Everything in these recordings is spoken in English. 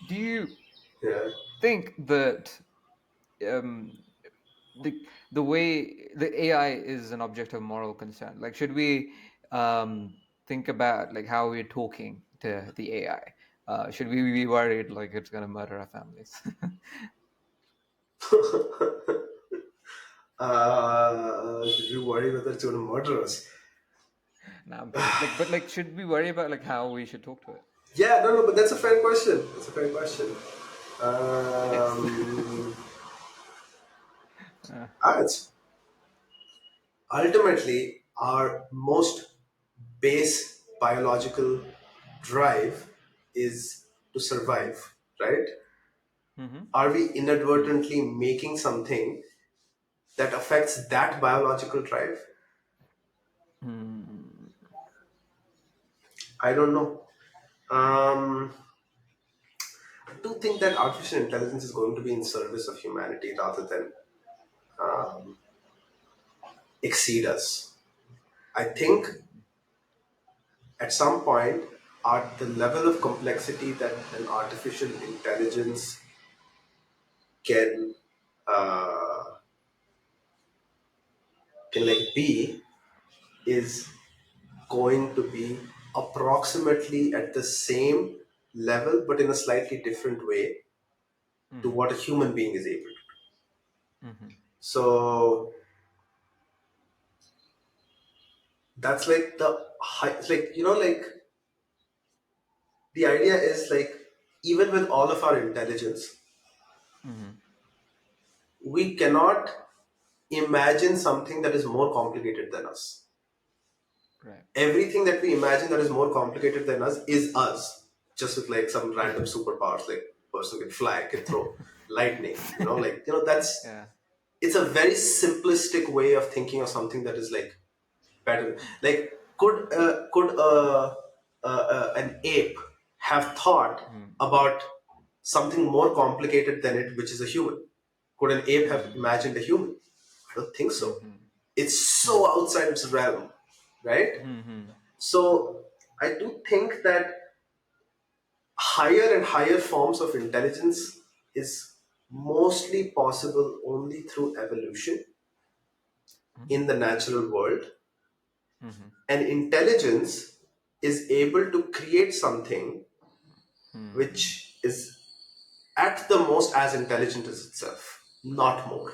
Do you Yeah. think that um, the way the AI is an object of moral concern? Like, should we think about like how we're talking to the AI? Should we be worried like it's going to murder our families? Should you worry whether it's going to murder us? Nah, I'm kidding. Like, but like, should we worry about like how we should talk to it? Yeah, no, no, but that's a fair question. That's a fair question. Yes. Um, uh, it's ultimately our most base biological drive is to survive, right? mm-hmm. Are we Hmm. inadvertently making something that affects that biological drive? Hmm. I don't know. Um, I do think that artificial intelligence is going to be in service of humanity rather than exceed us. I think at some point, at the level of complexity that an artificial intelligence can uh, can like be is going to be approximately at the same level, but in a slightly different way to Mm-hmm. what a human being is able to do. Mm-hmm. So that's like the high, it's like like the idea is like even with all of our intelligence, Mm-hmm. we cannot imagine something that is more complicated than us. Right. Everything that we imagine that is more complicated than us is us, just with like some Yeah. random superpowers, like person can fly, can throw lightning, like that's Yeah. it's a very simplistic way of thinking of something that is like better. Like could an ape have thought Mm-hmm. about something more complicated than it, which is a human? Could an ape have Mm-hmm. imagined a human? I don't think so. Mm-hmm. It's so Mm-hmm. outside its realm, right? Mm-hmm. So I do think that higher and higher forms of intelligence is mostly possible only through evolution in the natural world. Mm-hmm. And intelligence is able to create something Mm-hmm. which is at the most as intelligent as itself, not more.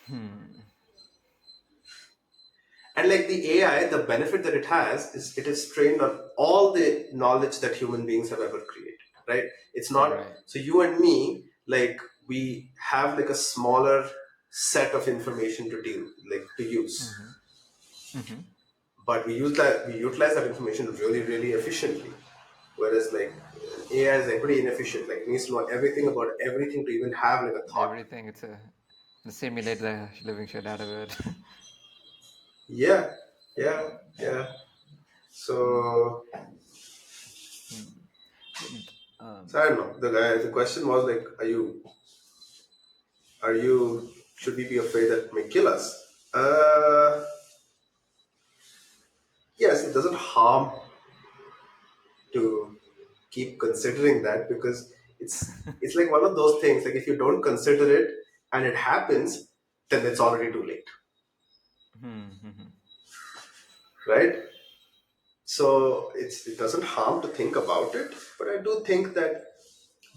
Hmm. And like the AI, the benefit that it has is it is trained on all the knowledge that human beings have ever created, right? It's not Right. so you and me, like we have like a smaller set of information to deal, like to use, Mm-hmm. Mm-hmm. but we utilize that information really, really efficiently. Whereas like AI is like pretty inefficient, like it needs to know everything about everything to even have like a thought. Everything. It's a simulate the living shit out of it. Yeah, yeah, yeah. Hmm. So Hmm. But, So I don't know. The question was like, should we be afraid that it may kill us? Yes, it doesn't harm to keep considering that because it's like one of those things. Like if you don't consider it and it happens, then it's already too late, hmm. Hmm. right? So it doesn't harm to think about it, but I do think that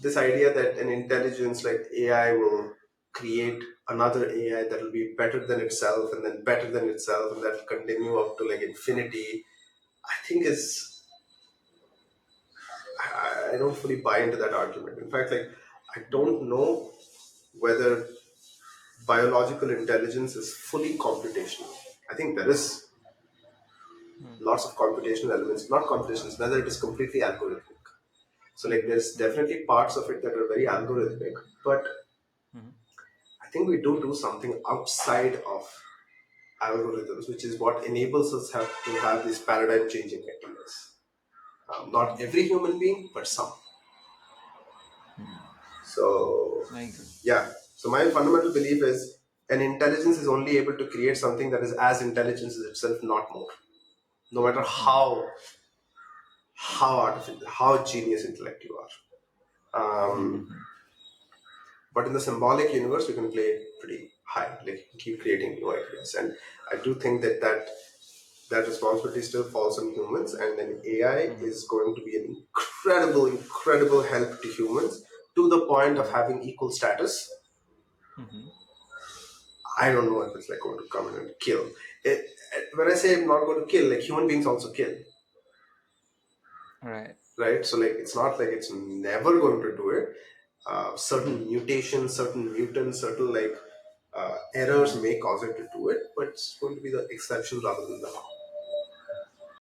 this idea that an intelligence like AI will create another AI that will be better than itself and then better than itself and that will continue up to like infinity, I think is I don't fully buy into that argument. In fact, like I don't know whether biological intelligence is fully computational. I think there is Hmm. lots of computational elements, not computations, whether it is completely algorithmic. So like Hmm. there's Hmm. definitely parts of it that are very algorithmic, but Hmm. I think we do something outside of algorithms, which is what enables us to have these paradigm changing ideas. Not every human being, but some. Hmm. So, I agree. yeah. So, my fundamental belief is an intelligence is only able to create something that is as intelligence as itself, not more. No matter Hmm. how artificial, how genius intellect you are. Um, Mm-hmm. but in the symbolic universe, we can play pretty high, like keep creating new ideas. And I do think that that responsibility still falls on humans, and then AI Mm-hmm. is going to be an incredible help to humans to the point of Mm-hmm. having equal status. Mm-hmm. I don't know if it's like going to come in and kill. When I say not going to kill, like human beings also kill, All right. right? So like it's not like it's never going to do it. Mm-hmm. Certain mutations, certain mutants, certain like errors Mm-hmm. may cause it to do it, but it's going to be the exception rather than the norm.